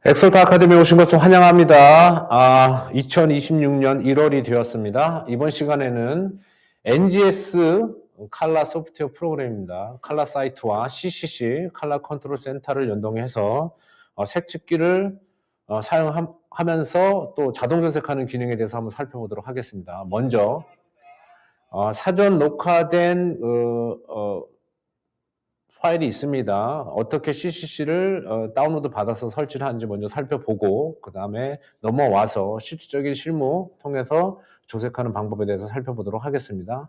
엑소트 아카데미에 오신 것을 환영합니다. 2026년 1월이 되었습니다. 이번 시간에는 NGS 칼라 소프트웨어 프로그램입니다. 칼라 사이트와 CCC 칼라 컨트롤 센터를 연동해서 색측기를 사용하면서 또 자동 전색하는 기능에 대해서 한번 살펴보도록 하겠습니다. 먼저 사전 녹화된 파일이 있습니다. 어떻게 CCC를 다운로드 받아서 설치를 하는지 먼저 살펴보고 그 다음에 넘어와서 실질적인 실무 통해서 조색하는 방법에 대해서 살펴보도록 하겠습니다.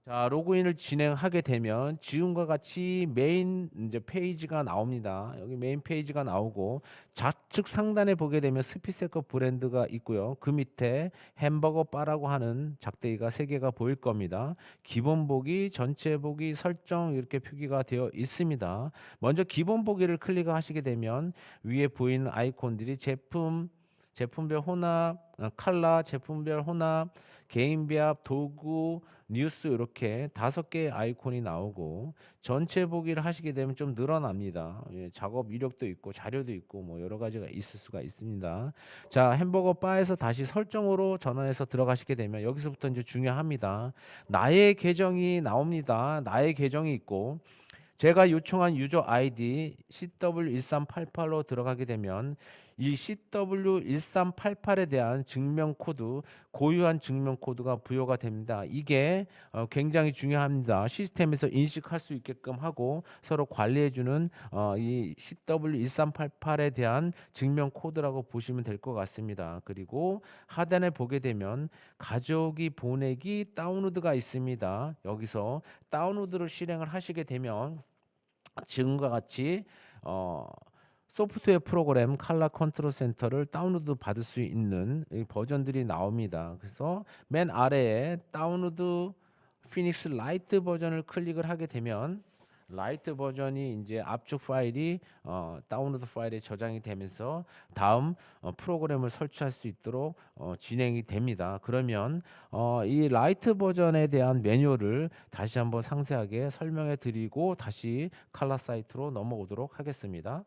자, 로그인을 진행하게 되면 지금과 같이 메인 이제 페이지가 나옵니다. 여기 메인 페이지가 나오고 좌측 상단에 보게 되면 스피세커 브랜드가 있고요. 그 밑에 햄버거 바라고 하는 작대기가 3개가 보일 겁니다. 기본 보기, 전체 보기, 설정 이렇게 표기가 되어 있습니다. 먼저 기본 보기를 클릭하시게 되면 위에 보이는 아이콘들이 제품별 혼합, 칼라, 제품별 혼합, 개인 배합, 도구, 뉴스 이렇게 5개의 아이콘이 나오고 전체 보기를 하시게 되면 좀 늘어납니다. 작업 이력도 있고 자료도 있고 뭐 여러 가지가 있을 수가 있습니다. 자, 햄버거 바에서 다시 설정으로 전환해서 들어가시게 되면 여기서부터 이제 중요합니다. 나의 계정이 나옵니다. 나의 계정이 있고 제가 요청한 유저 아이디 CW1388로 들어가게 되면 이 CW1388에 대한 증명 코드, 고유한 증명 코드가 부여가 됩니다. 이게 굉장히 중요합니다. 시스템에서 인식할 수 있게끔 하고 서로 관리해주는 이 CW1388에 대한 증명 코드라고 보시면 될 것 같습니다. 그리고 하단에 보게 되면 가져오기, 보내기, 다운로드가 있습니다. 여기서 다운로드를 실행을 하시게 되면 지금과 같이 소프트웨어 프로그램 칼라 컨트롤 센터를 다운로드 받을 수 있는 이 버전들이 나옵니다. 그래서 맨 아래에 다운로드 피닉스 라이트 버전을 클릭을 하게 되면 라이트 버전이 이제 압축 파일이 다운로드 파일에 저장이 되면서 다음 프로그램을 설치할 수 있도록 진행이 됩니다. 그러면 이 라이트 버전에 대한 매뉴얼을 다시 한번 상세하게 설명해 드리고 다시 칼라 사이트로 넘어오도록 하겠습니다.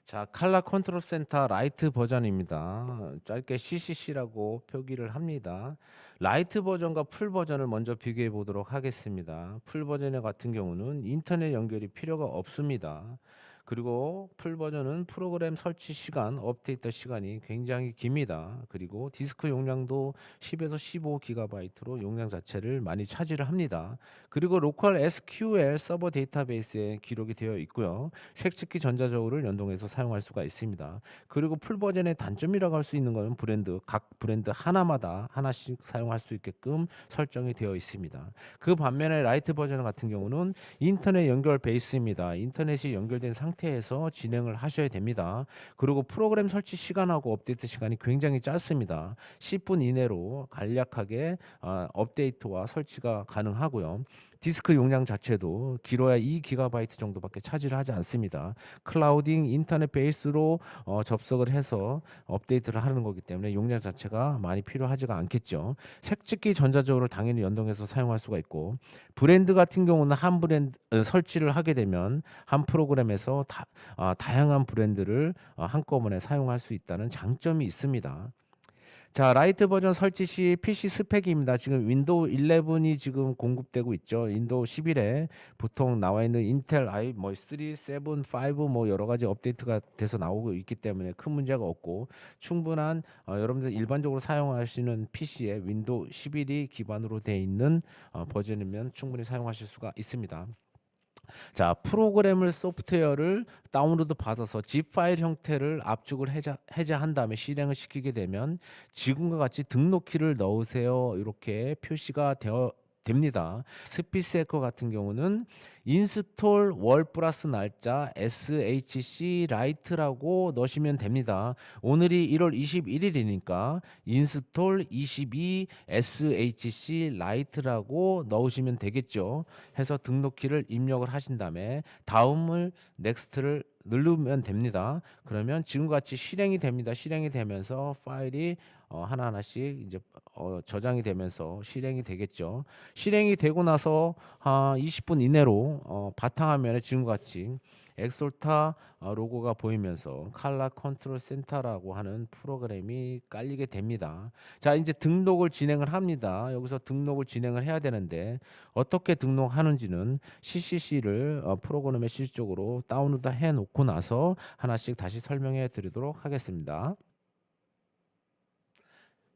자, 칼라 컨트롤 센터 라이트 버전입니다. 짧게 CCC라고 표기를 합니다. 라이트 버전과 풀 버전을 먼저 비교해 보도록 하겠습니다. 풀 버전 같은 경우는 인터넷 연결이 필요가 없습니다. 그리고 풀 버전은 프로그램 설치 시간, 업데이트 시간이 굉장히 깁니다. 그리고 디스크 용량도 10에서 15GB로 용량 자체를 많이 차지를 합니다. 그리고 로컬 SQL 서버 데이터베이스에 기록이 되어 있고요. 색측기 전자저울을 연동해서 사용할 수가 있습니다. 그리고 풀 버전의 단점이라고 할 수 있는 것은 각 브랜드 하나마다 하나씩 사용할 수 있게끔 설정이 되어 있습니다. 그 반면에 라이트 버전 같은 경우는 인터넷 연결 베이스입니다. 인터넷이 연결된 상태에서 진행을 하셔야 됩니다. 그리고 프로그램 설치 시간하고 업데이트 시간이 굉장히 짧습니다. 10분 이내로 간략하게 업데이트와 설치가 가능하고요. 디스크 용량 자체도 길어야 2GB 정도밖에 차지를 하지 않습니다. 클라우딩 인터넷 베이스로 접속을 해서 업데이트를 하는 거기 때문에 용량 자체가 많이 필요하지가 않겠죠. 색측기 전자저울을 당연히 연동해서 사용할 수가 있고 브랜드 같은 경우는 한 브랜드 설치를 하게 되면 한 프로그램에서 다양한 브랜드를 한꺼번에 사용할 수 있다는 장점이 있습니다. 자, 라이트 버전 설치 시 PC 스펙입니다. 지금 윈도우 11이 지금 공급되고 있죠. 윈도우 11에 보통 나와 있는 인텔 i 뭐 3, 7, 5 뭐 여러 가지 업데이트가 돼서 나오고 있기 때문에 큰 문제가 없고 충분한 여러분들 일반적으로 사용하시는 PC에 윈도우 11이 기반으로 되어 있는 버전이면 충분히 사용하실 수가 있습니다. 자, 프로그램을 소프트웨어를 다운로드 받아서 zip 파일 형태를 압축을 해제한 다음에 실행을 시키게 되면 지금과 같이 등록키를 넣으세요. 이렇게 표시가 됩니다. 스피세커 같은 경우는 인스톨 월 플러스 날짜 SHC 라이트라고 넣으시면 됩니다. 오늘이 1월 21일이니까 인스톨 22 SHC 라이트라고 넣으시면 되겠죠. 해서 등록키를 입력을 하신 다음에 다음을 넥스트를 누르면 됩니다. 그러면 지금과 같이 실행이 됩니다. 실행이 되면서 파일이 하나하나씩 이제 저장이 되면서 실행이 되겠죠. 실행이 되고 나서 20분 이내로 되면서 바탕화면에 지금과 같이 엑솔타 로고가 보이면서 칼라 컨트롤 센터라고 하는 프로그램이 깔리게 됩니다. 자, 이제 등록을 진행을 합니다. 여기서 등록을 진행을 해야 되는데 어떻게 등록하는지는 CCC를 프로그램에 실질적으로 다운로드 해 놓고 나서 하나씩 다시 설명해 드리도록 하겠습니다.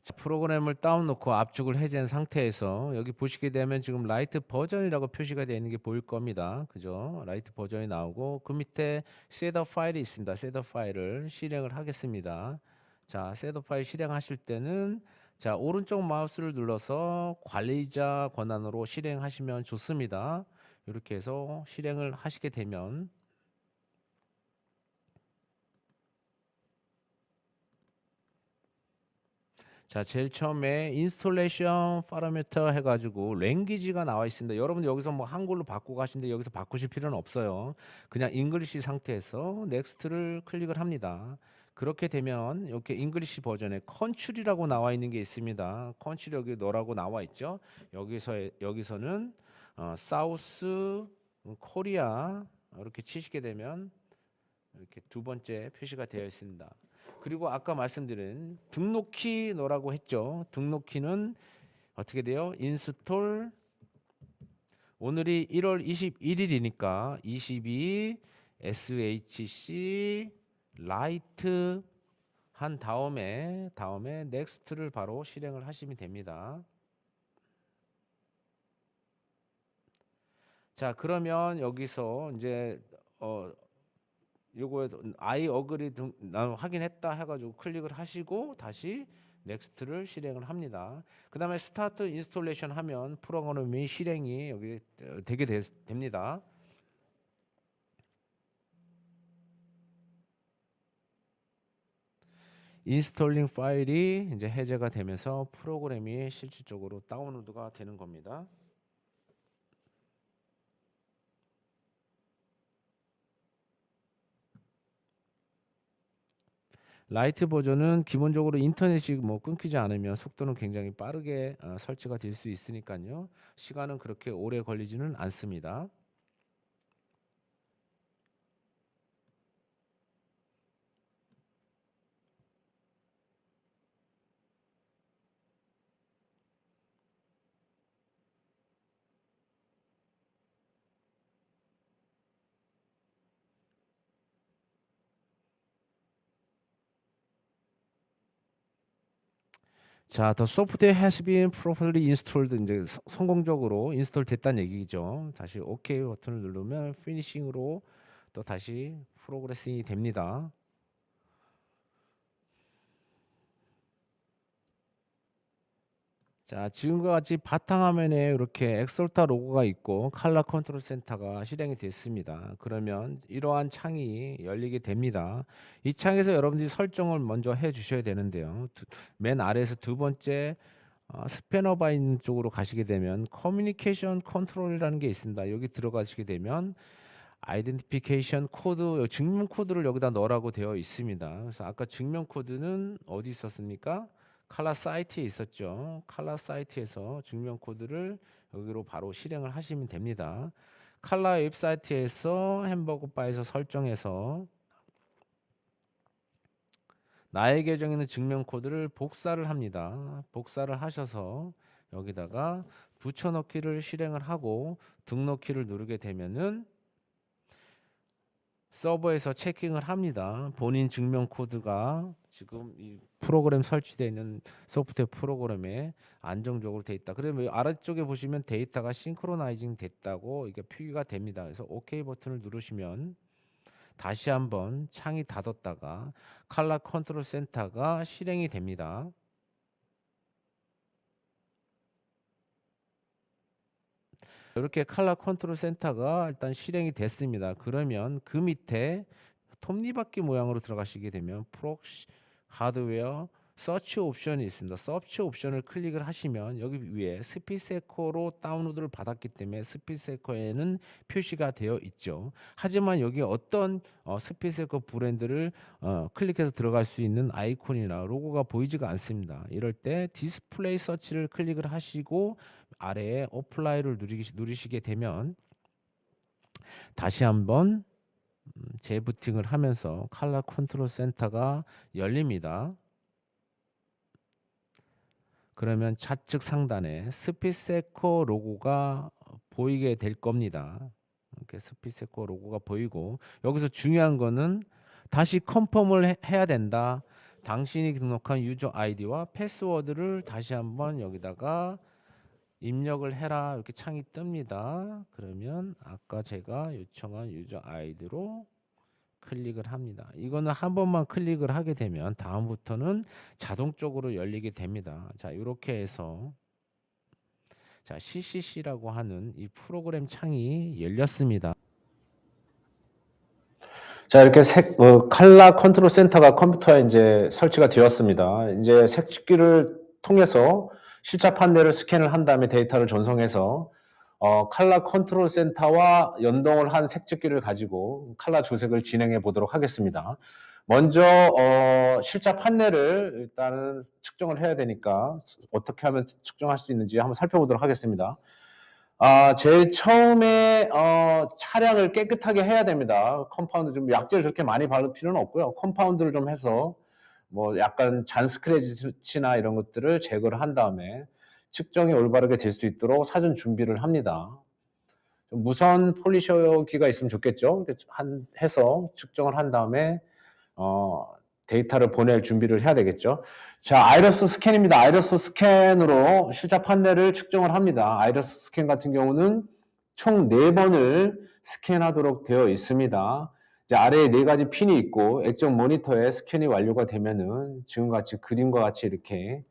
자, 프로그램을 다운 놓고 압축을 해제한 상태에서 여기 보시게 되면 지금 라이트 버전이라고 표시가 되어 있는 게 보일 겁니다. 그죠? 라이트 버전이 나오고 그 밑에 셋업 파일이 있습니다. 셋업 파일을 실행을 하겠습니다. 자, 셋업 파일 실행하실 때는 자, 오른쪽 마우스를 눌러서 관리자 권한으로 실행하시면 좋습니다. 이렇게 해서 실행을 하시게 되면 자, 제일 처음에 인스톨레이션 파라미터 해가지고 랭귀지가 나와 있습니다. 여러분들 여기서 뭐 한글로 바꾸고 하시는데 여기서 바꾸실 필요는 없어요. 그냥 잉글리시 상태에서 넥스트를 클릭을 합니다. 그렇게 되면 이렇게 잉글리시 버전에 컨츄리라고 나와 있는 게 있습니다. 컨츄리 여기 너라고 나와 있죠. 여기서는 사우스 코리아 이렇게 치시게 되면 이렇게 두 번째 표시가 되어 있습니다. 그리고 아까 말씀드린 등록키 넣으라고 했죠. 등록키는 어떻게 돼요? 인스톨 오늘이 1월 21일이니까 22 SHC 라이트 한 다음에 넥스트를 바로 실행을 하시면 됩니다. 자, 그러면 여기서 이제 요거에 I agree 난 확인했다 해가지고 클릭을 하시고 다시 넥스트를 실행을 합니다. 그 다음에 스타트 인스톨레이션 하면 프로그램이 실행이 여기 되게 됩니다. 인스톨링 파일이 이제 해제가 되면서 프로그램이 실질적으로 다운로드가 되는 겁니다. 라이트 버전은 기본적으로 인터넷이 뭐 끊기지 않으면 속도는 굉장히 빠르게 설치가 될 수 있으니까요. 시간은 그렇게 오래 걸리지는 않습니다. 자, the software has been properly installed 이제 성공적으로 인스톨 됐다는 얘기죠. 다시 OK 버튼을 누르면 피니싱으로 또 다시 프로그레싱이 됩니다. 자, 지금과 같이 바탕화면에 이렇게 엑솔타 로고가 있고 칼라 컨트롤 센터가 실행이 됐습니다. 그러면 이러한 창이 열리게 됩니다. 이 창에서 여러분들이 설정을 먼저 해 주셔야 되는데요. 맨 아래에서 두 번째 스패너 바 있는 쪽으로 가시게 되면 커뮤니케이션 컨트롤이라는 게 있습니다. 여기 들어가시게 되면 아이덴티피케이션 코드, 증명 코드를 여기다 넣으라고 되어 있습니다. 그래서 아까 증명 코드는 어디 있었습니까? 칼라 사이트에 있었죠. 칼라 사이트에서 증명 코드를 여기로 바로 실행을 하시면 됩니다. 칼라 웹사이트에서 햄버거 바에서 설정해서 나의 계정에 있는 증명 코드를 복사를 합니다. 복사를 하셔서 여기다가 붙여넣기를 실행을 하고 등록키를 누르게 되면은 서버에서 체킹을 합니다. 본인 증명 코드가 지금 이 프로그램 설치되어 있는 소프트웨어 프로그램에 안정적으로 돼 있다. 그러면 아래쪽에 보시면 데이터가 싱크로나이징 됐다고 이게 표기가 됩니다. 그래서 OK 버튼을 누르시면 다시 한번 창이 닫았다가 칼라 컨트롤 센터가 실행이 됩니다. 이렇게 칼라 컨트롤 센터가 일단 실행이 됐습니다. 그러면 그 밑에 톱니바퀴 모양으로 들어가시게 되면 프록시 하드웨어 서치 옵션이 있습니다. 서치 옵션을 클릭을 하시면 여기 위에 스피세코로 다운로드를 받았기 때문에 스피세코에는 표시가 되어 있죠. 하지만 여기 어떤 스피세코 브랜드를 클릭해서 들어갈 수 있는 아이콘이나 로고가 보이지가 않습니다. 이럴 때 디스플레이 서치를 클릭을 하시고 아래에 어플라이를 누르시게 되면 다시 한번 재부팅을 하면서 컬러 컨트롤 센터가 열립니다. 그러면 좌측 상단에 스피세코 로고가 보이게 될 겁니다. 이렇게 스피세코 로고가 보이고, 여기서 중요한 거는 다시 컨펌을 해야 된다. 당신이 등록한 유저 아이디와 패스워드를 다시 한번 여기다가 입력을 해라. 이렇게 창이 뜹니다. 그러면 아까 제가 요청한 유저 아이디로 클릭을 합니다. 이거는 한 번만 클릭을 하게 되면 다음부터는 자동적으로 열리게 됩니다. 자, 이렇게 해서 자, CCC라고 하는 이 프로그램 창이 열렸습니다. 자, 이렇게 컬러 컨트롤 센터가 컴퓨터에 이제 설치가 되었습니다. 이제 색찍기를 통해서 실차 판넬을 스캔을 한 다음에 데이터를 전송해서 컬러 컨트롤 센터와 연동을 한 색찍기를 가지고 컬러 조색을 진행해 보도록 하겠습니다. 먼저 실차 판넬을 일단은 측정을 해야 되니까 어떻게 하면 측정할 수 있는지 한번 살펴보도록 하겠습니다. 제일 처음에 차량을 깨끗하게 해야 됩니다. 컴파운드 좀 약재를 저렇게 많이 바를 필요는 없고요. 컴파운드를 좀 해서 뭐 약간 잔 스크래치나 이런 것들을 제거를 한 다음에 측정이 올바르게 될 수 있도록 사전 준비를 합니다. 무선 폴리셔기가 있으면 좋겠죠. 해서 측정을 한 다음에 데이터를 보낼 준비를 해야 되겠죠. 자, 아이러스 스캔입니다. 아이러스 스캔으로 실차 판넬을 측정을 합니다. 아이러스 스캔 같은 경우는 총 4번을 스캔하도록 되어 있습니다. 이제 아래에 4가지 핀이 있고 액정 모니터에 스캔이 완료가 되면은 지금과 같이 그림과 같이 이렇게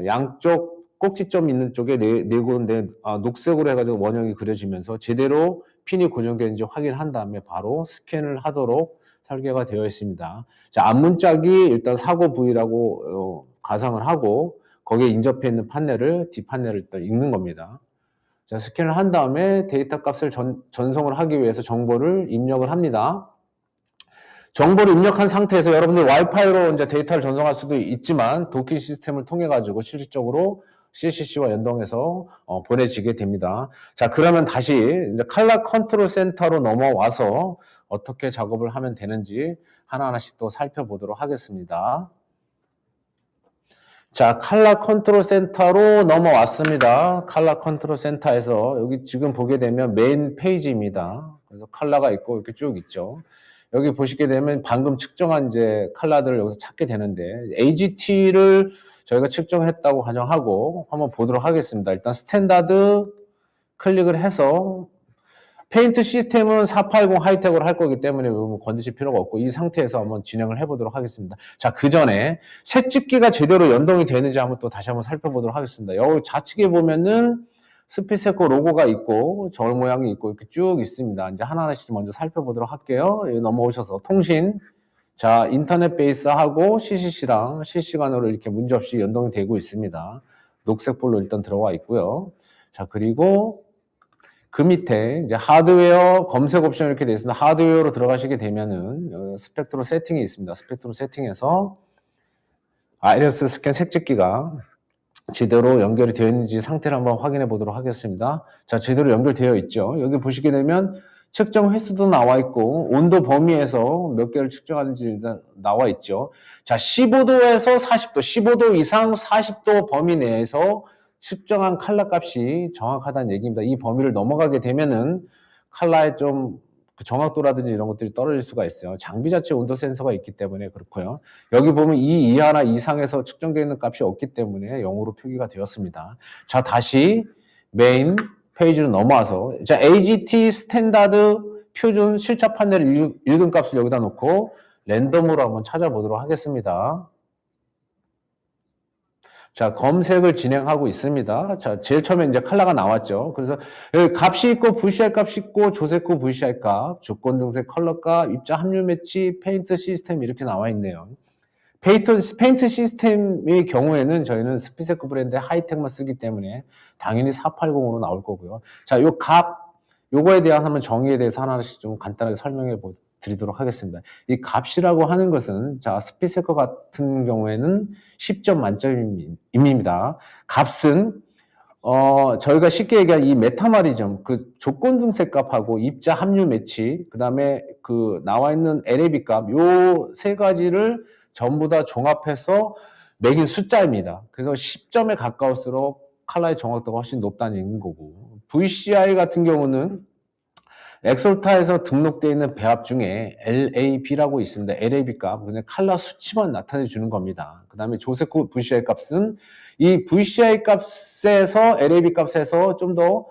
양쪽 꼭지점 있는 쪽에 네 군데 녹색으로 해가지고 원형이 그려지면서 제대로 핀이 고정되는지 확인한 다음에 바로 스캔을 하도록 설계가 되어 있습니다. 자, 앞문짝이 일단 사고 부위라고 가상을 하고 거기에 인접해 있는 판넬을 뒷판넬을 일단 읽는 겁니다. 자, 스캔을 한 다음에 데이터 값을 전송을 하기 위해서 정보를 입력을 합니다. 정보를 입력한 상태에서 여러분들 와이파이로 이제 데이터를 전송할 수도 있지만 도킹 시스템을 통해 가지고 실질적으로 CCC와 연동해서 보내지게 됩니다. 자, 그러면 다시 이제 컬러 컨트롤 센터로 넘어와서 어떻게 작업을 하면 되는지 하나하나씩 또 살펴보도록 하겠습니다. 자, 컬러 컨트롤 센터로 넘어왔습니다. 컬러 컨트롤 센터에서 여기 지금 보게 되면 메인 페이지입니다. 그래서 컬러가 있고 이렇게 쭉 있죠. 여기 보시게 되면 방금 측정한 이제 컬러들을 여기서 찾게 되는데 AGT를 저희가 측정했다고 가정하고 한번 보도록 하겠습니다. 일단 스탠다드 클릭을 해서 페인트 시스템은 480 하이텍으로 할 거기 때문에 뭐 건드실 필요가 없고 이 상태에서 한번 진행을 해보도록 하겠습니다. 자, 그 전에 색찍기가 제대로 연동이 되는지 한번 또 다시 한번 살펴보도록 하겠습니다. 여기 좌측에 보면은 스피세코 로고가 있고 절 모양이 있고 이렇게 쭉 있습니다. 이제 하나하나씩 먼저 살펴보도록 할게요. 여기 넘어오셔서 통신. 자, 인터넷 베이스하고 CCC랑 실시간으로 이렇게 문제없이 연동이 되고 있습니다. 녹색 볼로 일단 들어와 있고요. 자, 그리고 그 밑에 이제 하드웨어 검색 옵션 이렇게 되어 있습니다. 하드웨어로 들어가시게 되면은 스펙트로 세팅이 있습니다. 스펙트로 세팅에서 아이러스 스캔 색찍기가 제대로 연결이 되어 있는지 상태를 한번 확인해 보도록 하겠습니다. 자, 제대로 연결되어 있죠. 여기 보시게 되면 측정 횟수도 나와 있고 온도 범위에서 몇 개를 측정하는지 일단 나와 있죠. 자, 15도에서 40도, 15도 이상 40도 범위 내에서 측정한 컬러 값이 정확하다는 얘기입니다. 이 범위를 넘어가게 되면은 컬러의 좀 정확도라든지 이런 것들이 떨어질 수가 있어요. 장비 자체 온도 센서가 있기 때문에 그렇고요. 여기 보면 이 이하나 이상에서 측정되는 값이 없기 때문에 0으로 표기가 되었습니다. 자, 다시 메인 페이지로 넘어와서 자, AGT 스탠다드 표준 실차 판넬 읽은 값을 여기다 놓고 랜덤으로 한번 찾아보도록 하겠습니다. 자, 검색을 진행하고 있습니다. 자, 제일 처음에 이제 컬러가 나왔죠. 그래서 여기 값이 있고 VCR 값이 있고 조색 후 VCR 값, 조건 등색 컬러 값, 입자 함유 매치, 페인트 시스템 이렇게 나와 있네요. 페인트 시스템의 경우에는 저희는 스피세크 브랜드의 하이텍만 쓰기 때문에 당연히 480으로 나올 거고요. 자, 요 값, 요거에 대한 한번 정의에 대해서 하나씩 좀 간단하게 설명해 드리도록 하겠습니다. 이 값이라고 하는 것은 자, 스피세커 같은 경우에는 10점 만점입니다. 값은 저희가 쉽게 얘기한 이 메타마리즘, 그 조건 등색 값하고 입자 함유 매치, 그 다음에 그 나와 있는 LAB 값, 요 세 가지를 전부 다 종합해서 매긴 숫자입니다. 그래서 10점에 가까울수록 칼라의 정확도가 훨씬 높다는 얘기인 거고, VCI 같은 경우는 엑솔타에서 등록되어 있는 배합 중에 LAB라고 있습니다. LAB 값, 근데 칼라 수치만 나타내 주는 겁니다. 그 다음에 조세코 VCI 값은 이 VCI 값에서 LAB 값에서 좀 더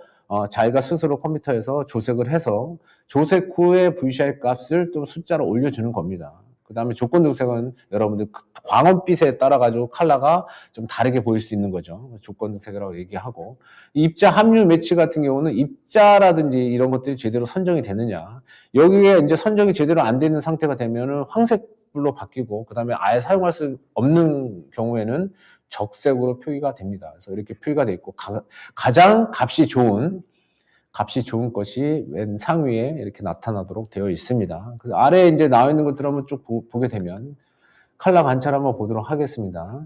자기가 스스로 컴퓨터에서 조색을 해서 조세코의 VCI 값을 좀 숫자로 올려주는 겁니다. 그 다음에 조건 등색은 여러분들 광원빛에 따라 가지고 컬러가 좀 다르게 보일 수 있는 거죠. 조건 등색이라고 얘기하고, 입자 함유 매치 같은 경우는 입자라든지 이런 것들이 제대로 선정이 되느냐, 여기에 이제 선정이 제대로 안 되는 상태가 되면은 황색불로 바뀌고, 그 다음에 아예 사용할 수 없는 경우에는 적색으로 표기가 됩니다. 그래서 이렇게 표기가 돼 있고, 가장 값이 좋은 것이 맨 상위에 이렇게 나타나도록 되어 있습니다. 그래서 아래에 이제 나와 있는 것들을 한번 쭉 보게 되면 컬러 관찰 한번 보도록 하겠습니다.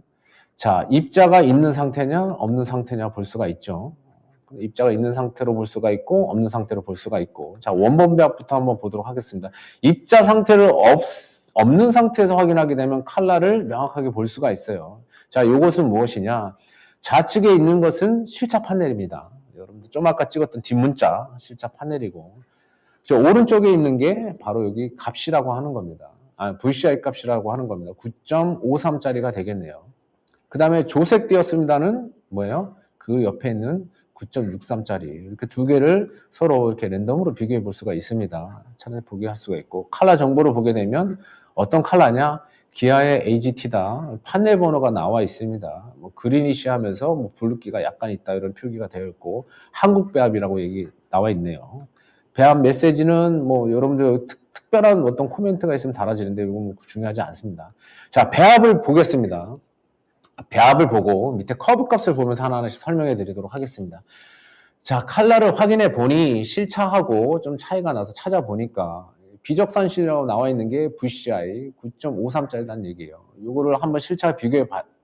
자, 입자가 있는 상태냐 없는 상태냐 볼 수가 있죠. 입자가 있는 상태로 볼 수가 있고 없는 상태로 볼 수가 있고, 자, 원본 배합부터 한번 보도록 하겠습니다. 입자 상태를 없는 상태에서 확인하게 되면 컬러를 명확하게 볼 수가 있어요. 자, 이것은 무엇이냐? 좌측에 있는 것은 실차 판넬입니다. 여러분들 좀 아까 찍었던 뒷문자 실차 판넬이고, 저 오른쪽에 있는 게 바로 여기 값이라고 하는 겁니다. VCI 값이라고 하는 겁니다. 9.53짜리가 되겠네요. 그 다음에 조색되었습니다는 뭐예요? 그 옆에 있는 9.63짜리. 이렇게 두 개를 서로 이렇게 랜덤으로 비교해 볼 수가 있습니다. 차례 보게 할 수가 있고, 컬러 정보를 보게 되면 어떤 컬러냐? 기아의 AGT다. 판넬 번호가 나와 있습니다. 뭐 그리니시 하면서 뭐 붉기가 약간 있다 이런 표기가 되어 있고, 한국 배합이라고 얘기 나와 있네요. 배합 메시지는 뭐 여러분들 특별한 어떤 코멘트가 있으면 달아지는데 이건 뭐 중요하지 않습니다. 자, 배합을 보겠습니다. 배합을 보고 밑에 커브 값을 보면서 하나하나씩 설명해 드리도록 하겠습니다. 자, 컬러를 확인해 보니 실차하고 좀 차이가 나서 찾아보니까 비적산실이라고 나와 있는 게 VCI 9.53짜리라는 얘기예요. 이거를 한번 실차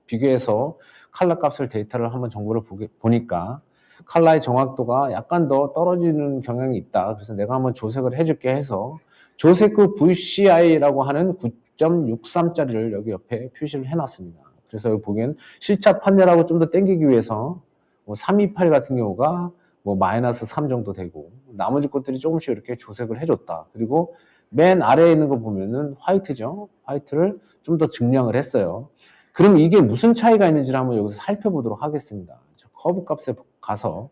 비교해서 컬러 값을 데이터를 한번 정보를 보니까 컬러의 정확도가 약간 더 떨어지는 경향이 있다. 그래서 내가 한번 조색을 해줄게 해서 조색 후 VCI라고 하는 9.63짜리를 여기 옆에 표시를 해놨습니다. 그래서 여기 보기엔 실차 판넬하고 좀 더 땡기기 위해서 뭐 328 같은 경우가 뭐 마이너스 3 정도 되고, 나머지 것들이 조금씩 이렇게 조색을 해줬다. 그리고 맨 아래에 있는 거 보면은 화이트죠. 화이트를 좀 더 증량을 했어요. 그럼 이게 무슨 차이가 있는지를 한번 여기서 살펴보도록 하겠습니다. 커브 값에 가서,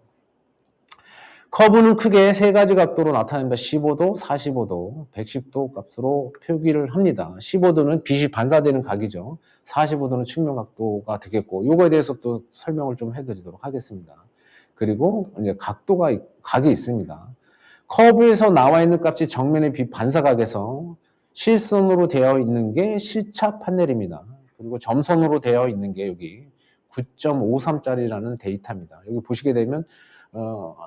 커브는 크게 세 가지 각도로 나타냅니다. 15도, 45도, 110도 값으로 표기를 합니다. 15도는 빛이 반사되는 각이죠. 45도는 측면 각도가 되겠고, 요거에 대해서 또 설명을 좀 해드리도록 하겠습니다. 그리고 이제 각이 있습니다. 커브에서 나와 있는 값이 정면의 빛 반사각에서 실선으로 되어 있는 게 실차 판넬입니다. 그리고 점선으로 되어 있는 게 여기 9.53짜리라는 데이터입니다. 여기 보시게 되면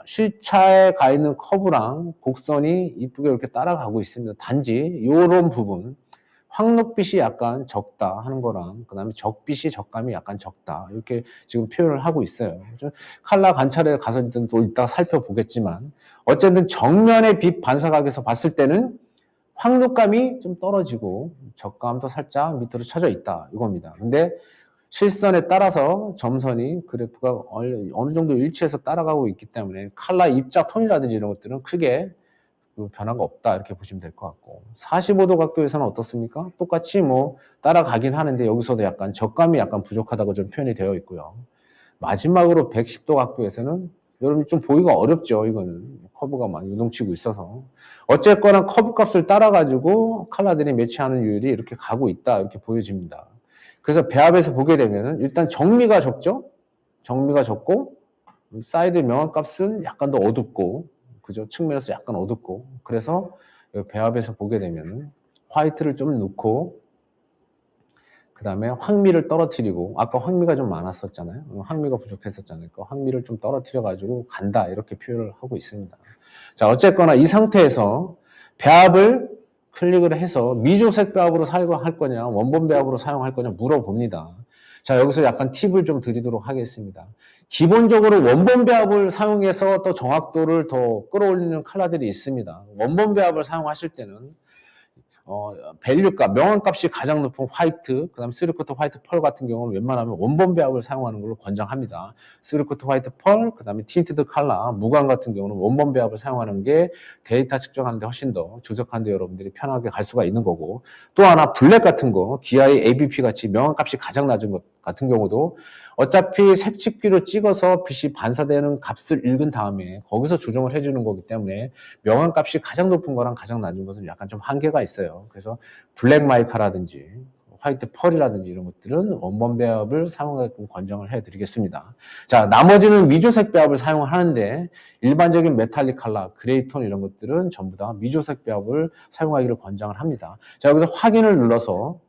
실차에 가 있는 커브랑 곡선이 이쁘게 이렇게 따라가고 있습니다. 단지 이런 부분, 황록빛이 약간 적다 하는 거랑, 그 다음에 적빛이 적감이 약간 적다, 이렇게 지금 표현을 하고 있어요. 컬러 관찰에 가서 또 이따가 살펴보겠지만, 어쨌든 정면의 빛 반사각에서 봤을 때는 황록감이 좀 떨어지고 적감도 살짝 밑으로 쳐져 있다 이겁니다. 근데 실선에 따라서 점선이 그래프가 어느 정도 일치해서 따라가고 있기 때문에 컬러 입자 톤이라든지 이런 것들은 크게 변화가 없다 이렇게 보시면 될 것 같고, 45도 각도에서는 어떻습니까? 똑같이 뭐 따라가긴 하는데 여기서도 약간 적감이 약간 부족하다고 좀 표현이 되어 있고요. 마지막으로 110도 각도에서는 여러분 좀 보기가 어렵죠. 이거는 커브가 막 유동치고 있어서, 어쨌거나 커브 값을 따라 가지고 컬러들이 매치하는 유율이 이렇게 가고 있다 이렇게 보여집니다. 그래서 배합에서 보게 되면은 일단 정미가 적죠. 정미가 적고 사이드 명암값은 약간 더 어둡고, 그죠? 측면에서 약간 어둡고, 그래서 배합에서 보게 되면은 화이트를 좀 넣고, 그 다음에 황미를 떨어뜨리고, 아까 황미가 좀 많았었잖아요. 황미가 부족했었잖아요. 그 황미를 좀 떨어뜨려가지고 간다 이렇게 표현을 하고 있습니다. 자, 어쨌거나 이 상태에서 배합을 클릭을 해서 미조색 배합으로 사용할 거냐 원본 배합으로 사용할 거냐 물어봅니다. 자, 여기서 약간 팁을 좀 드리도록 하겠습니다. 기본적으로 원본 배합을 사용해서 또 정확도를 더 끌어올리는 컬러들이 있습니다. 원본 배합을 사용하실 때는 밸류값, 명암값이 가장 높은 화이트, 그 다음에 3쿼터 화이트 펄 같은 경우는 웬만하면 원본 배합을 사용하는 걸로 권장합니다. 3쿼터 화이트 펄, 그 다음에 틴트드 컬러, 무광 같은 경우는 원본 배합을 사용하는 게 데이터 측정하는 데 훨씬 더 조작하는 데 여러분들이 편하게 갈 수가 있는 거고, 또 하나 블랙 같은 거, GI, ABP 같이 명암값이 가장 낮은 것 같은 경우도 어차피 색측기로 찍어서 빛이 반사되는 값을 읽은 다음에 거기서 조정을 해주는 거기 때문에 명암값이 가장 높은 거랑 가장 낮은 것은 약간 좀 한계가 있어요. 그래서 블랙 마이카라든지 화이트 펄이라든지 이런 것들은 원본 배합을 사용하게끔 권장을 해드리겠습니다. 자, 나머지는 미조색 배합을 사용하는데 일반적인 메탈릭 컬러, 그레이톤 이런 것들은 전부 다 미조색 배합을 사용하기를 권장을 합니다. 자, 여기서 확인을 눌러서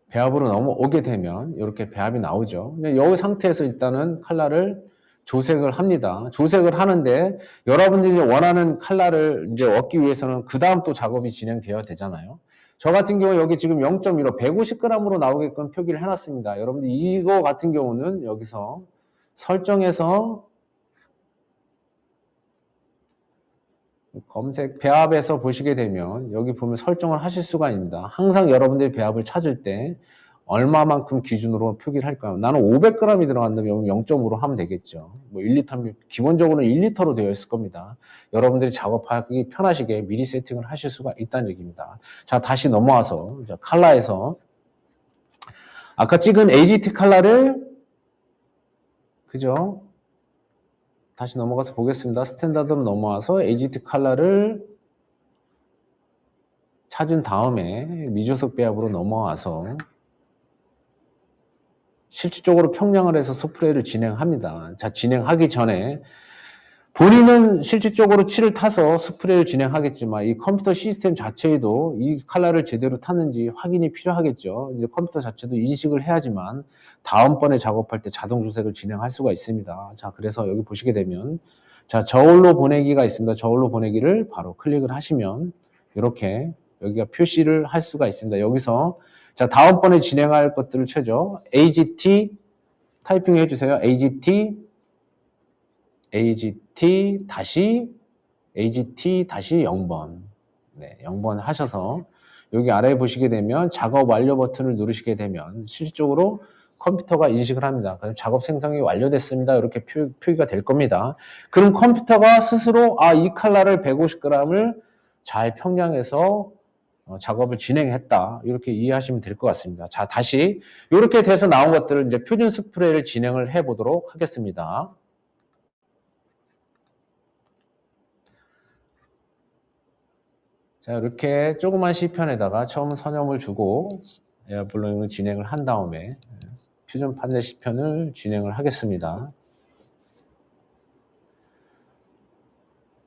배합으로 넘어오게 되면 이렇게 배합이 나오죠. 이 상태에서 일단은 컬러를 조색을 합니다. 조색을 하는데 여러분들이 원하는 컬러를 이제 얻기 위해서는 그 다음 또 작업이 진행되어야 되잖아요. 저 같은 경우 여기 지금 0.15, 150g으로 나오게끔 표기를 해놨습니다. 여러분들 이거 같은 경우는 여기서 설정해서 검색 배합에서 보시게 되면 여기 보면 설정을 하실 수가 있습니다. 항상 여러분들이 배합을 찾을 때 얼마만큼 기준으로 표기를 할까요? 나는 500g이 들어간다면 0.5로 하면 되겠죠. 뭐 1리터, 기본적으로는 1리터로 되어 있을 겁니다. 여러분들이 작업하기 편하시게 미리 세팅을 하실 수가 있다는 얘기입니다. 자, 다시 넘어와서 컬러에서 아까 찍은 AGT 컬러를 그죠? 다시 넘어가서 보겠습니다. 스탠다드로 넘어와서 AGT 컬러를 찾은 다음에 미조석 배합으로 넘어와서 실질적으로 평량을 해서 스프레이를 진행합니다. 자, 진행하기 전에 본인은 실질적으로 칠을 타서 스프레이를 진행하겠지만 이 컴퓨터 시스템 자체에도 이 컬러를 제대로 탔는지 확인이 필요하겠죠. 이제 컴퓨터 자체도 인식을 해야지만 다음번에 작업할 때 자동 조색을 진행할 수가 있습니다. 자, 그래서 여기 보시게 되면 자, 저울로 보내기가 있습니다. 저울로 보내기를 바로 클릭을 하시면 이렇게 여기가 표시를 할 수가 있습니다. 여기서 자, 다음번에 진행할 것들을 쳐죠. AGT 타이핑 해주세요. AGT 다시 0번. 네, 0번 하셔서 여기 아래에 보시게 되면 작업 완료 버튼을 누르시게 되면 실질적으로 컴퓨터가 인식을 합니다. 그럼 작업 생성이 완료됐습니다. 이렇게 표기가 될 겁니다. 그럼 컴퓨터가 스스로 이 컬러를 150g을 잘 평량해서 작업을 진행했다. 이렇게 이해하시면 될 것 같습니다. 자, 다시 이렇게 돼서 나온 것들을 이제 표준 스프레이를 진행을 해 보도록 하겠습니다. 자, 이렇게 조그만 시편에다가 처음 선염을 주고 에어블로잉을 진행을 한 다음에 퓨전 판넬 시편을 진행을 하겠습니다.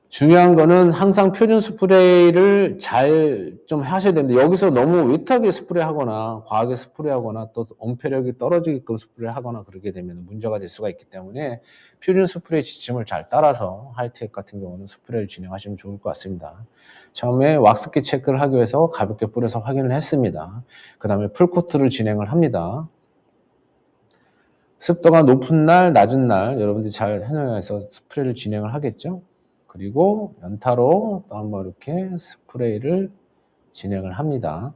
중요한 거는 항상 표준 스프레이를 잘 좀 하셔야 됩니다. 여기서 너무 웨트하게 스프레이 하거나 과하게 스프레이 하거나 또 엄폐력이 떨어지게끔 스프레이 하거나 그러게 되면 문제가 될 수가 있기 때문에 표준 스프레이 지침을 잘 따라서 하이텍 같은 경우는 스프레이를 진행하시면 좋을 것 같습니다. 처음에 왁스기 체크를 하기 위해서 가볍게 뿌려서 확인을 했습니다. 그 다음에 풀코트를 진행을 합니다. 습도가 높은 날, 낮은 날 여러분들이 잘 해서 스프레이를 진행을 하겠죠. 그리고 연타로 또 한번 이렇게 스프레이를 진행을 합니다.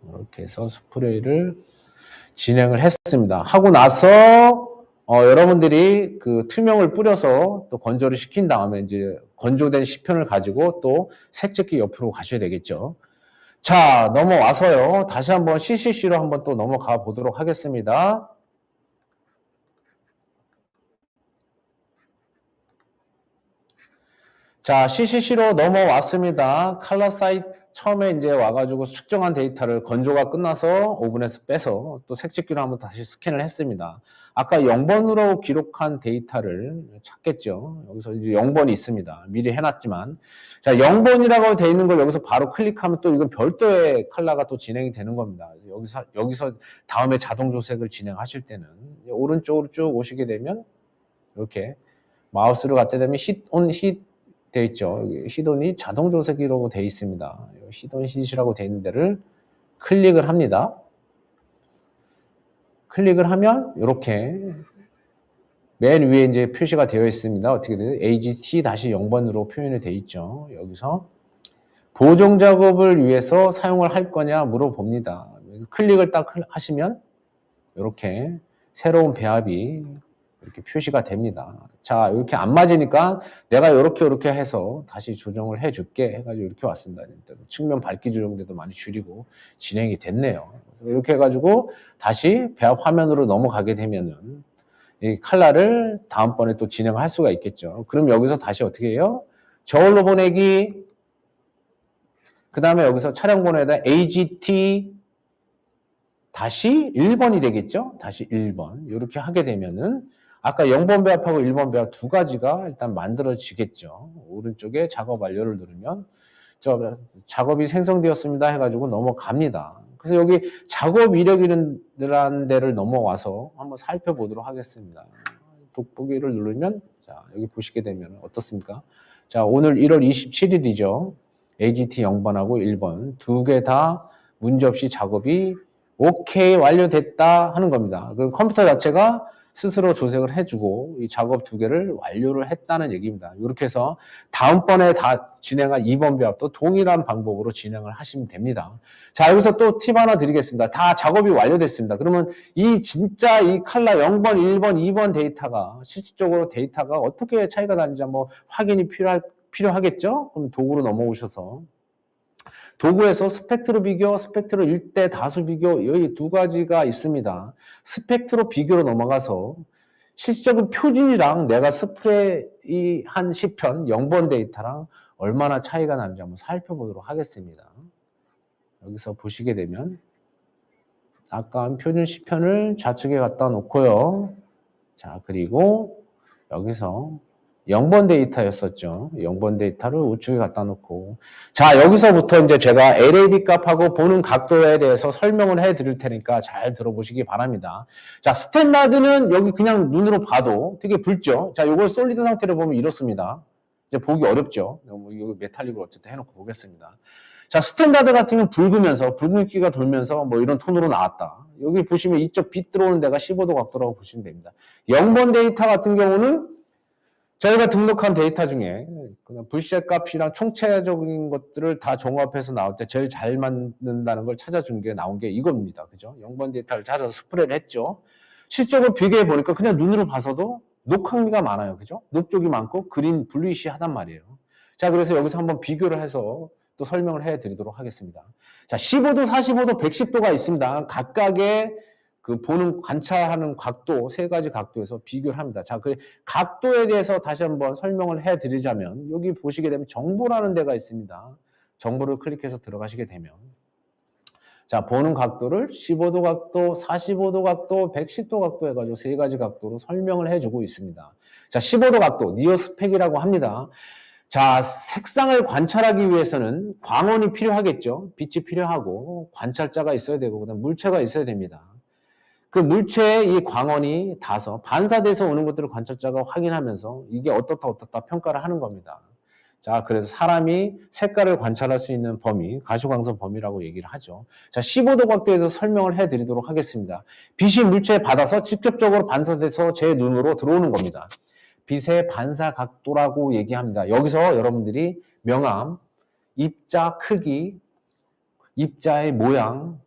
이렇게 해서 스프레이를 진행을 했습니다. 하고 나서 여러분들이 그 투명을 뿌려서 또 건조를 시킨 다음에 이제 건조된 시편을 가지고 또 색적기 옆으로 가셔야 되겠죠. 자, 넘어와서요. 다시 한번 CCC로 한번 또 넘어가 보도록 하겠습니다. 자, CCC로 넘어왔습니다. 컬러 사이트 처음에 이제 와가지고 측정한 데이터를 건조가 끝나서 오븐에서 빼서 또 색집기로 한번 다시 스캔을 했습니다. 아까 0번으로 기록한 데이터를 찾겠죠. 여기서 이제 0번이 있습니다. 미리 해놨지만. 자, 0번이라고 되어 있는 걸 여기서 바로 클릭하면 또 이건 별도의 컬러가 또 진행이 되는 겁니다. 여기서 다음에 자동 조색을 진행하실 때는 오른쪽으로 쭉 오시게 되면 이렇게 마우스를 갖다 대면 힛 되어 있죠. 히돈이 자동 조색이라고 되어 있습니다. 히돈 힛이라고 되어 있는 데를 클릭을 합니다. 클릭을 하면 이렇게 맨 위에 이제 표시가 되어 있습니다. 어떻게 돼요? AGT-0번으로 표현이 되어 있죠. 여기서 보정 작업을 위해서 사용을 할 거냐 물어봅니다. 클릭을 딱 하시면 이렇게 새로운 배합이 이렇게 표시가 됩니다. 자, 이렇게 안 맞으니까 내가 이렇게 해서 다시 조정을 해줄게 해가지고 이렇게 왔습니다. 측면 밝기 조정대도 많이 줄이고 진행이 됐네요. 이렇게 해가지고 다시 배합 화면으로 넘어가게 되면은 이 칼라를 다음번에 또 진행할 수가 있겠죠. 그럼 여기서 다시 어떻게 해요? 저울로 보내기, 그 다음에 여기서 차량 번호에다 AGT 다시 1번이 되겠죠? 다시 1번. 이렇게 하게 되면은 아까 0번 배합하고 1번 배합 두 가지가 일단 만들어지겠죠. 오른쪽에 작업 완료를 누르면 작업이 생성되었습니다 해가지고 넘어갑니다. 그래서 여기 작업 이력이라는 데를 넘어와서 한번 살펴보도록 하겠습니다. 돋보기를 누르면 자, 여기 보시게 되면 어떻습니까? 자, 오늘 1월 27일이죠. AGT 0번하고 1번 두 개 다 문제없이 작업이 오케이 완료됐다 하는 겁니다. 그럼 컴퓨터 자체가 스스로 조색을 해주고 이 작업 두 개를 완료를 했다는 얘기입니다. 이렇게 해서 다음번에 다 진행할 2번 배합도 동일한 방법으로 진행을 하시면 됩니다. 자, 여기서 또 팁 하나 드리겠습니다. 다 작업이 완료됐습니다. 그러면 진짜 이 칼라 0번, 1번, 2번 데이터가 실질적으로 데이터가 어떻게 차이가 나는지 한번 확인이 필요하겠죠? 그럼 도구로 넘어오셔서 도구에서 스펙트로 비교, 스펙트로 일대 다수 비교 여기 두 가지가 있습니다. 스펙트로 비교로 넘어가서 실질적인 표준이랑 내가 스프레이한 시편 0번 데이터랑 얼마나 차이가 나는지 한번 살펴보도록 하겠습니다. 여기서 보시게 되면 아까 표준 시편을 좌측에 갖다 놓고요. 자, 그리고 여기서 0번 데이터였었죠. 0번 데이터를 우측에 갖다 놓고. 자, 여기서부터 이제 제가 LAB 값하고 보는 각도에 대해서 설명을 해 드릴 테니까 잘 들어보시기 바랍니다. 자, 스탠다드는 여기 그냥 눈으로 봐도 되게 붉죠? 자, 이걸 솔리드 상태로 보면 이렇습니다. 이제 보기 어렵죠? 이거 메탈릭을 어쨌든 해놓고 보겠습니다. 자, 스탠다드 같은 경우는 붉으면서, 붉은기가 돌면서 뭐 이런 톤으로 나왔다. 여기 보시면 이쪽 빛 들어오는 데가 15도 각도라고 보시면 됩니다. 0번 데이터 같은 경우는 저희가 등록한 데이터 중에 불셋 값이랑 총체적인 것들을 다 종합해서 나올 때 제일 잘 맞는다는 걸 찾아준 게 나온 게 이겁니다. 그죠? 0번 데이터를 찾아서 스프레이를 했죠. 실적으로 비교해 보니까 그냥 눈으로 봐서도 녹황미가 많아요. 그죠? 녹쪽이 많고 그린 블루이시하단 말이에요. 자, 그래서 여기서 한번 비교를 해서 또 설명을 해 드리도록 하겠습니다. 자, 15도, 45도, 110도가 있습니다. 각각의 그 보는 관찰하는 각도 세 가지 각도에서 비교를 합니다. 자, 그 각도에 대해서 다시 한번 설명을 해드리자면 여기 보시게 되면 정보라는 데가 있습니다. 정보를 클릭해서 들어가시게 되면 자, 보는 각도를 15도 각도, 45도 각도, 110도 각도 해가지고 세 가지 각도로 설명을 해주고 있습니다. 자, 15도 각도 니어스펙이라고 합니다. 자, 색상을 관찰하기 위해서는 광원이 필요하겠죠. 빛이 필요하고 관찰자가 있어야 되고 그다음 물체가 있어야 됩니다. 그 물체의 이 광원이 닿아서 반사돼서 오는 것들을 관찰자가 확인하면서 이게 어떻다 평가를 하는 겁니다. 자, 그래서 사람이 색깔을 관찰할 수 있는 범위, 가시광선 범위라고 얘기를 하죠. 자, 15도 각도에서 설명을 해드리도록 하겠습니다. 빛이 물체에 받아서 직접적으로 반사돼서 제 눈으로 들어오는 겁니다. 빛의 반사 각도라고 얘기합니다. 여기서 여러분들이 명암, 입자 크기, 입자의 모양,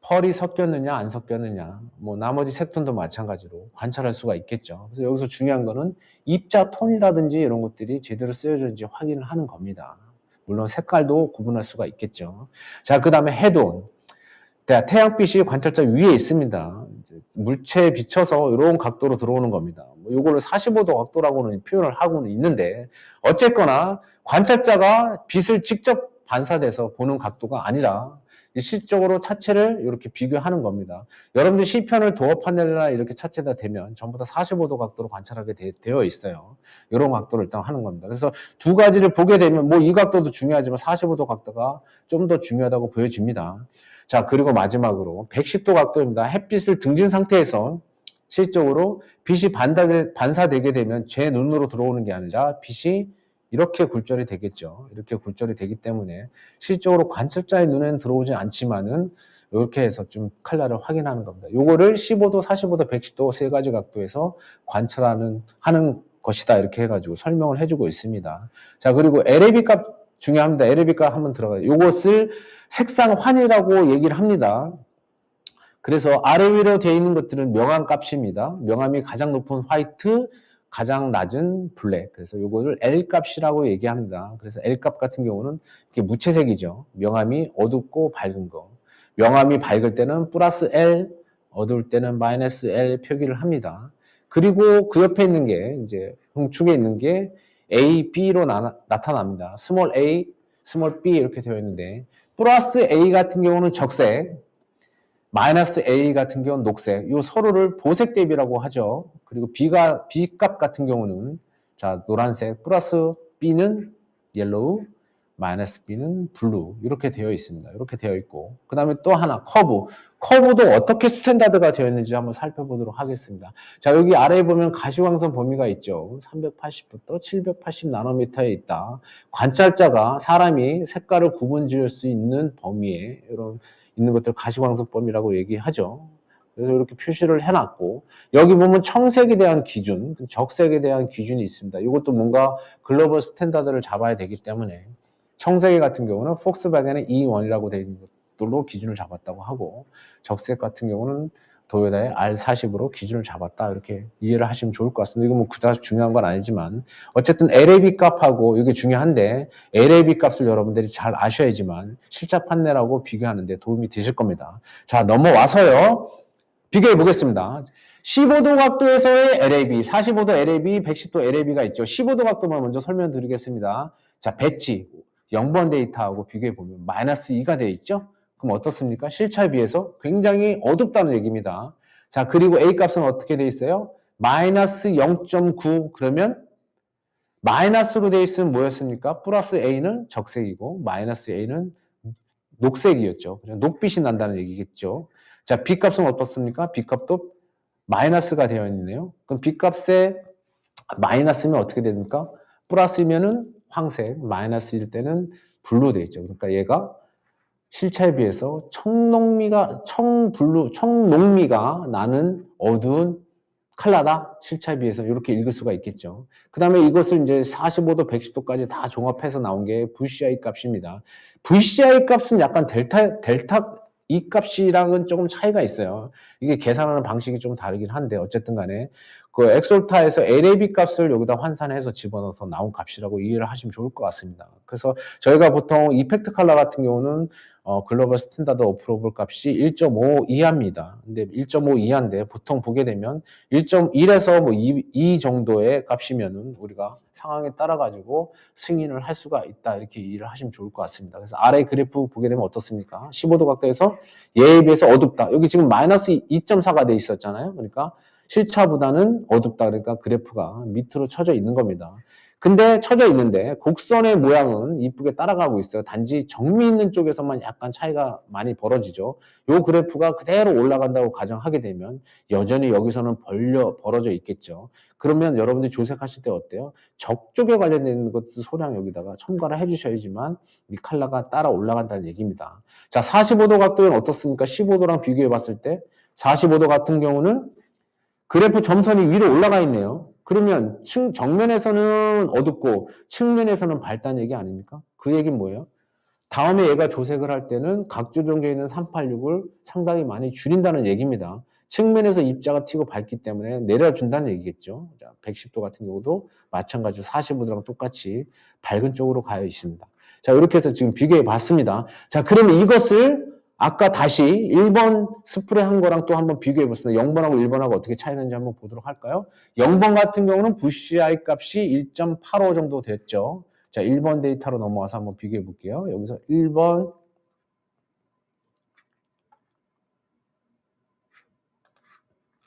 펄이 섞였느냐 안 섞였느냐 뭐 나머지 색톤도 마찬가지로 관찰할 수가 있겠죠. 그래서 여기서 중요한 거는 입자 톤이라든지 이런 것들이 제대로 쓰여졌는지 확인을 하는 겁니다. 물론 색깔도 구분할 수가 있겠죠. 자, 그 다음에 헤드온. 태양빛이 관찰자 위에 있습니다. 물체에 비춰서 이런 각도로 들어오는 겁니다. 이거를 45도 각도라고는 표현을 하고는 있는데 어쨌거나 관찰자가 빛을 직접 반사돼서 보는 각도가 아니라 실질적으로 차체를 이렇게 비교하는 겁니다. 여러분들 시편을 도어 파넬이나 이렇게 차체다 대면 전부 다 45도 각도로 관찰하게 되어 있어요. 이런 각도를 일단 하는 겁니다. 그래서 두 가지를 보게 되면 뭐 이 각도도 중요하지만 45도 각도가 좀 더 중요하다고 보여집니다. 자, 그리고 마지막으로 110도 각도입니다. 햇빛을 등진 상태에서 실질적으로 빛이 반사되게 되면 제 눈으로 들어오는 게 아니라 빛이 이렇게 굴절이 되겠죠. 이렇게 굴절이 되기 때문에 실질적으로 관찰자의 눈에는 들어오지 않지만은 이렇게 해서 좀 칼라를 확인하는 겁니다. 요거를 15도, 45도, 110도 세 가지 각도에서 하는 것이다. 이렇게 해가지고 설명을 해주고 있습니다. 자, 그리고 LAB 값 중요합니다. LAB 값 한번 들어가요. 요것을 색상 환이라고 얘기를 합니다. 그래서 아래 위로 되어 있는 것들은 명암 값입니다. 명암이 가장 높은 화이트, 가장 낮은 블랙. 그래서 요거를 L 값이라고 얘기합니다. 그래서 L 값 같은 경우는 이렇게 무채색이죠. 명암이 어둡고 밝은 거. 명암이 밝을 때는 플러스 L, 어두울 때는 마이너스 L 표기를 합니다. 그리고 그 옆에 있는 게 이제 흥축에 있는 게 A, B로 나타납니다. 스몰 a, 스몰 b 이렇게 되어 있는데 플러스 A 같은 경우는 적색, 마이너스 A 같은 경우는 녹색, 이 서로를 보색 대비라고 하죠. 그리고 B 값 같은 경우는 자 노란색, 플러스 B는 옐로우, 마이너스 B는 블루 이렇게 되어 있습니다. 이렇게 되어 있고 그 다음에 또 하나 커브도 어떻게 스탠다드가 되어 있는지 한번 살펴보도록 하겠습니다. 자 여기 아래에 보면 가시광선 범위가 있죠. 380부터 780 나노미터에 있다. 관찰자가 사람이 색깔을 구분 지을 수 있는 범위에 이런 있는 것들 가시광선범위라고 얘기하죠. 그래서 이렇게 표시를 해놨고 여기 보면 청색에 대한 기준, 적색에 대한 기준이 있습니다. 이것도 뭔가 글로벌 스탠다드를 잡아야 되기 때문에 청색 같은 경우는 폭스바겐의 E1이라고 되어 있는 것들로 기준을 잡았다고 하고 적색 같은 경우는 도요타의 R40으로 기준을 잡았다 이렇게 이해를 하시면 좋을 것 같습니다. 이거 뭐 그다지 중요한 건 아니지만 어쨌든 LAB 값하고 이게 중요한데 LAB 값을 여러분들이 잘 아셔야지만 실차 판넬하고 비교하는데 도움이 되실 겁니다. 자 넘어와서요 비교해 보겠습니다. 15도 각도에서의 LAB, 45도 LAB, 110도 LAB가 있죠. 15도 각도만 먼저 설명드리겠습니다. 자 배치 0번 데이터하고 비교해 보면 마이너스 2가 되어 있죠. 그럼 어떻습니까? 실차에 비해서 굉장히 어둡다는 얘기입니다. 자, 그리고 A 값은 어떻게 돼 있어요? 마이너스 0.9 그러면 마이너스로 돼 있으면 뭐였습니까? 플러스 A는 적색이고 마이너스 A는 녹색이었죠. 그냥 녹빛이 난다는 얘기겠죠. 자, B 값은 어떻습니까? B 값도 마이너스가 되어 있네요. 그럼 B 값에 마이너스면 어떻게 됩니까? 플러스면은 황색, 마이너스일 때는 블루 되어 있죠. 그러니까 얘가 실차에 비해서 청녹미가 나는 어두운 컬러다. 실차에 비해서 이렇게 읽을 수가 있겠죠. 그 다음에 이것을 이제 45도, 110도까지 다 종합해서 나온 게 VCI 값입니다. VCI 값은 약간 델타 이 값이랑은 조금 차이가 있어요. 이게 계산하는 방식이 좀 다르긴 한데 어쨌든 간에 그 엑솔타에서 LAB 값을 여기다 환산해서 집어넣어서 나온 값이라고 이해를 하시면 좋을 것 같습니다. 그래서 저희가 보통 이펙트 컬러 같은 경우는 글로벌 스탠다드 어프로블 값이 1.5 이하입니다. 근데 1.5 이하인데 보통 보게 되면 1.1에서 뭐 2 정도의 값이면은 우리가 상황에 따라 가지고 승인을 할 수가 있다. 이렇게 이해를 하시면 좋을 것 같습니다. 그래서 아래 그래프 보게 되면 어떻습니까? 15도 각도에서 얘에 비해서 어둡다. 여기 지금 마이너스 2.4가 돼 있었잖아요. 그러니까 실차보다는 어둡다. 그러니까 그래프가 밑으로 쳐져 있는 겁니다. 근데 쳐져 있는데 곡선의 모양은 이쁘게 따라가고 있어요. 단지 정미 있는 쪽에서만 약간 차이가 많이 벌어지죠. 이 그래프가 그대로 올라간다고 가정하게 되면 여전히 여기서는 벌어져 있겠죠. 그러면 여러분들이 조색하실 때 어때요? 적쪽에 관련된 것도 소량 여기다가 첨가를 해주셔야지만 이 컬러가 따라 올라간다는 얘기입니다. 자, 45도 각도는 어떻습니까? 15도랑 비교해 봤을 때 45도 같은 경우는 그래프 점선이 위로 올라가 있네요. 그러면 정면에서는 어둡고 측면에서는 밝다는 얘기 아닙니까? 그 얘기는 뭐예요? 다음에 얘가 조색을 할 때는 각조정계에 있는 386을 상당히 많이 줄인다는 얘기입니다. 측면에서 입자가 튀고 밝기 때문에 내려준다는 얘기겠죠. 110도 같은 경우도 마찬가지로 45도랑 똑같이 밝은 쪽으로 가어 있습니다. 자, 이렇게 해서 지금 비교해 봤습니다. 자, 그러면 이것을 아까 다시 1번 스프레이 한 거랑 또 한번 비교해 보겠습니다. 0번하고 1번하고 어떻게 차이 나는지 한번 보도록 할까요? 0번 같은 경우는 VCI 값이 1.85 정도 됐죠. 자, 1번 데이터로 넘어와서 한번 비교해 볼게요. 여기서 1번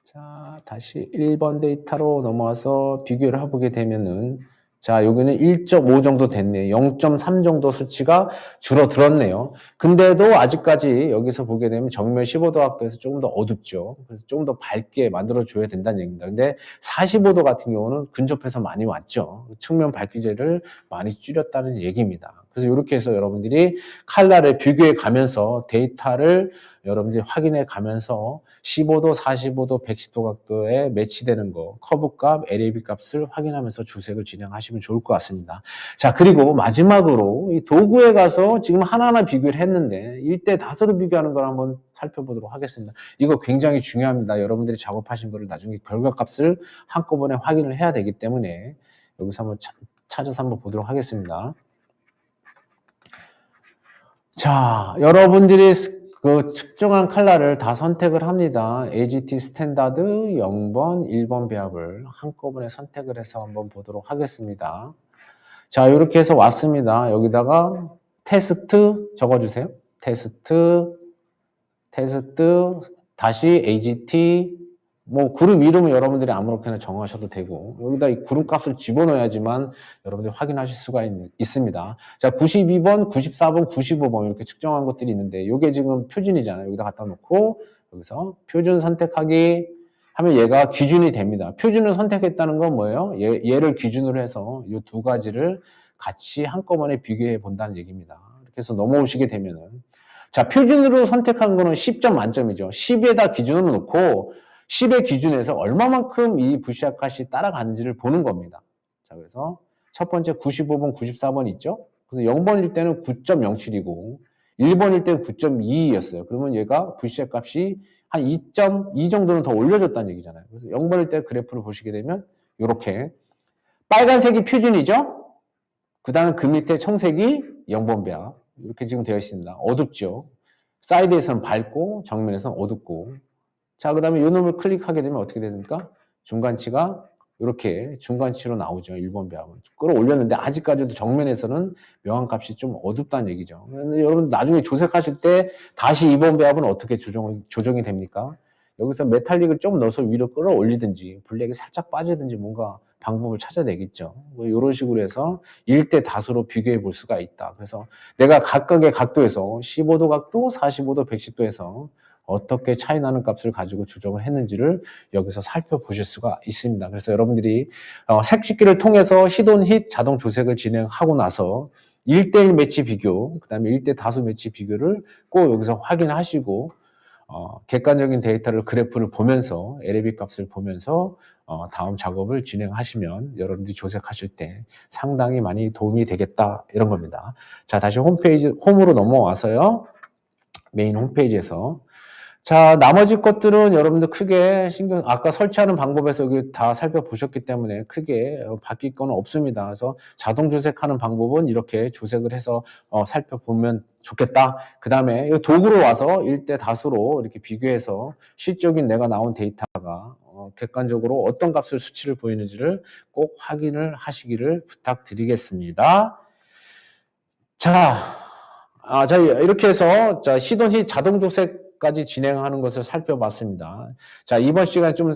자, 다시 1번 데이터로 넘어와서 비교를 해보게 되면은 자, 여기는 1.5 정도 됐네요. 0.3 정도 수치가 줄어들었네요. 근데도 아직까지 여기서 보게 되면 정면 15도 각도에서 조금 더 어둡죠. 그래서 조금 더 밝게 만들어줘야 된다는 얘기입니다. 근데 45도 같은 경우는 근접해서 많이 왔죠. 측면 밝기제를 많이 줄였다는 얘기입니다. 그래서 이렇게 해서 여러분들이 칼라를 비교해 가면서 데이터를 여러분들이 확인해 가면서 15도, 45도, 110도 각도에 매치되는 거, 커브 값, LAB 값을 확인하면서 조색을 진행하시면 좋을 것 같습니다. 자, 그리고 마지막으로 이 도구에 가서 지금 하나하나 비교를 했는데 일대 다수로 비교하는 걸 한번 살펴보도록 하겠습니다. 이거 굉장히 중요합니다. 여러분들이 작업하신 거를 나중에 결과값을 한꺼번에 확인을 해야 되기 때문에 여기서 한번 찾아서 한번 보도록 하겠습니다. 자, 여러분들이 그 측정한 컬러를 다 선택을 합니다. AGT 스탠다드 0번, 1번 배합을 한꺼번에 선택을 해서 한번 보도록 하겠습니다. 자, 이렇게 해서 왔습니다. 여기다가 테스트 적어주세요. 테스트, 다시 AGT, 뭐 그룹 이름은 여러분들이 아무렇게나 정하셔도 되고 여기다 이 그룹 값을 집어넣어야지만 여러분들이 확인하실 수가 있습니다. 자, 92번, 94번, 95번 이렇게 측정한 것들이 있는데 이게 지금 표준이잖아요. 여기다 갖다 놓고 여기서 표준 선택하기 하면 얘가 기준이 됩니다. 표준을 선택했다는 건 뭐예요? 얘를 기준으로 해서 이 두 가지를 같이 한꺼번에 비교해 본다는 얘기입니다. 이렇게 해서 넘어오시게 되면은 자, 표준으로 선택한 거는 10점 만점이죠. 10에다 기준으로 놓고 10의 기준에서 얼마만큼 이 부시아카시 따라가는지를 보는 겁니다. 자, 그래서 첫 번째 95번, 94번 있죠? 그래서 0번일 때는 9.07이고 1번일 때는 9.22였어요. 그러면 얘가 부시아 값이 한 2.2 정도는 더 올려줬다는 얘기잖아요. 그래서 0번일 때 그래프를 보시게 되면 이렇게 빨간색이 표준이죠? 그 다음에 그 밑에 청색이 0번 배합. 이렇게 지금 되어 있습니다. 어둡죠? 사이드에서는 밝고 정면에서는 어둡고 자, 그 다음에 이 놈을 클릭하게 되면 어떻게 됩니까? 중간치가 이렇게 중간치로 나오죠. 1번 배합은. 끌어올렸는데 아직까지도 정면에서는 명암값이 좀 어둡다는 얘기죠. 여러분 나중에 조색하실 때 다시 2번 배합은 어떻게 조정이 됩니까? 여기서 메탈릭을 좀 넣어서 위로 끌어올리든지 블랙이 살짝 빠지든지 뭔가 방법을 찾아내겠죠. 뭐 이런 식으로 해서 1대 다수로 비교해 볼 수가 있다. 그래서 내가 각각의 각도에서 15도 각도, 45도, 110도에서 어떻게 차이 나는 값을 가지고 조정을 했는지를 여기서 살펴보실 수가 있습니다. 그래서 여러분들이 색식기를 통해서 히돈 자동 조색을 진행하고 나서 1대1 매치 비교, 그 다음에 1대 다수 매치 비교를 꼭 여기서 확인하시고 객관적인 데이터를 그래프를 보면서 LAB 값을 보면서 다음 작업을 진행하시면 여러분들이 조색하실 때 상당히 많이 도움이 되겠다 이런 겁니다. 자, 다시 홈으로 넘어와서요. 메인 홈페이지에서 자, 나머지 것들은 여러분들 크게 아까 설치하는 방법에서 여기 다 살펴보셨기 때문에 크게 바뀔 건 없습니다. 그래서 자동 조색하는 방법은 이렇게 조색을 해서 살펴보면 좋겠다. 그 다음에 도구로 와서 1대 다수로 이렇게 비교해서 실적인 내가 나온 데이터가 객관적으로 어떤 값을 수치를 보이는지를 꼭 확인을 하시기를 부탁드리겠습니다. 자, 이렇게 해서 히돈히 자동 조색 까지 진행하는 것을 살펴봤습니다. 자, 이번 시간에 좀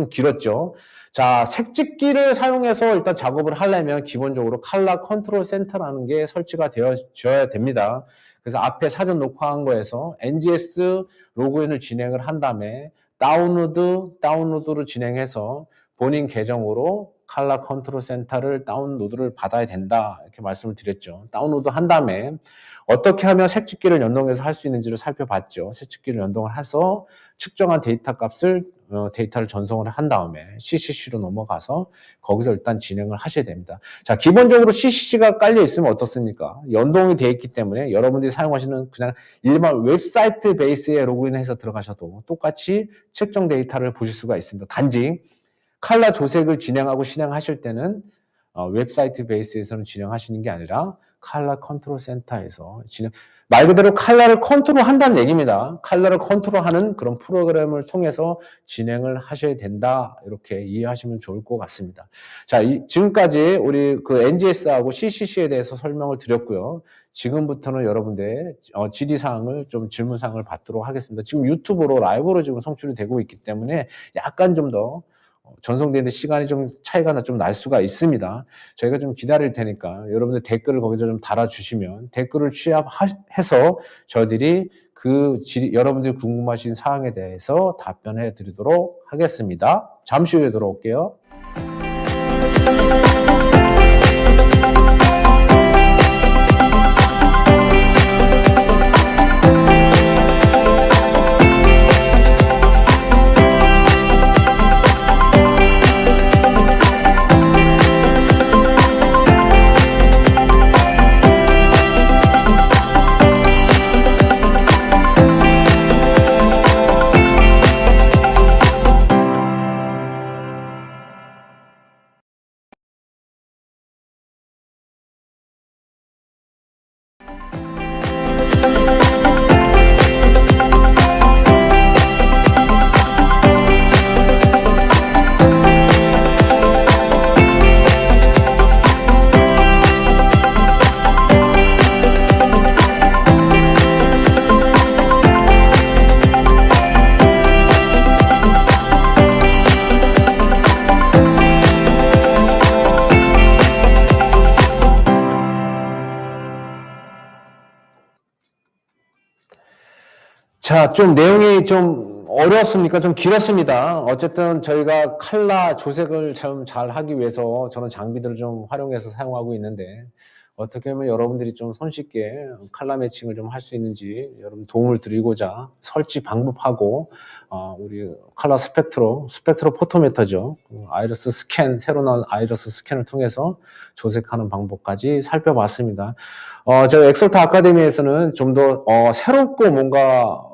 길었죠. 자, 색찍기를 사용해서 일단 작업을 하려면 기본적으로 컬러 컨트롤 센터라는 게 설치가 되어져야 됩니다. 그래서 앞에 사전 녹화한 거에서 NGS 로그인을 진행을 한 다음에 다운로드를 진행해서 본인 계정으로 컬러 컨트롤 센터를 다운로드를 받아야 된다. 이렇게 말씀을 드렸죠. 다운로드 한 다음에 어떻게 하면 색찍기를 연동해서 할 수 있는지를 살펴봤죠. 색찍기를 연동을 해서 측정한 데이터 값을 데이터를 전송을 한 다음에 CCC로 넘어가서 거기서 일단 진행을 하셔야 됩니다. 자, 기본적으로 CCC가 깔려 있으면 어떻습니까? 연동이 되어 있기 때문에 여러분들이 사용하시는 그냥 일반 웹사이트 베이스에 로그인해서 들어가셔도 똑같이 측정 데이터를 보실 수가 있습니다. 단지 컬러 조색을 진행하고 실행하실 때는 웹사이트 베이스에서는 진행하시는 게 아니라 컬러 컨트롤 센터에서 말 그대로 컬러를 컨트롤한다는 얘기입니다. 컬러를 컨트롤하는 그런 프로그램을 통해서 진행을 하셔야 된다. 이렇게 이해하시면 좋을 것 같습니다. 자, 지금까지 우리 그 NGS하고 CCC에 대해서 설명을 드렸고요. 지금부터는 여러분들 질의사항을 좀 질문사항을 받도록 하겠습니다. 지금 유튜브로 라이브로 지금 송출이 되고 있기 때문에 약간 좀 더 전송되는데 시간이 좀 차이가 좀 날 수가 있습니다. 저희가 좀 기다릴 테니까 여러분들 댓글을 거기서 좀 달아주시면 댓글을 취합해서 저희들이 여러분들이 궁금하신 사항에 대해서 답변해 드리도록 하겠습니다. 잠시 후에 들어올게요. 자, 좀 내용이 좀 어려웠습니까? 좀 길었습니다. 어쨌든 저희가 칼라 조색을 참 잘 하기 위해서 저는 장비들을 좀 활용해서 사용하고 있는데 어떻게 하면 여러분들이 좀 손쉽게 칼라 매칭을 좀 할 수 있는지 여러분 도움을 드리고자 설치 방법하고 우리 칼라 스펙트로 포토메터죠. 아이리스 스캔, 새로 나온 아이리스 스캔을 통해서 조색하는 방법까지 살펴봤습니다. 저희 엑솔타 아카데미에서는 좀 더 새롭고 뭔가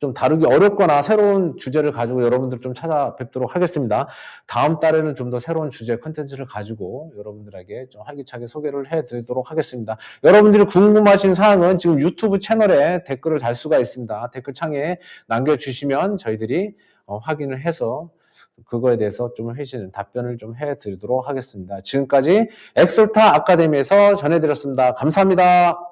좀 다루기 어렵거나 새로운 주제를 가지고 여러분들 좀 찾아뵙도록 하겠습니다. 다음 달에는 좀 더 새로운 주제 컨텐츠를 가지고 여러분들에게 좀 활기차게 소개를 해드리도록 하겠습니다. 여러분들이 궁금하신 사항은 지금 유튜브 채널에 댓글을 달 수가 있습니다. 댓글창에 남겨주시면 저희들이 확인을 해서 그거에 대해서 좀 답변을 좀 해드리도록 하겠습니다. 지금까지 엑솔타 아카데미에서 전해드렸습니다. 감사합니다.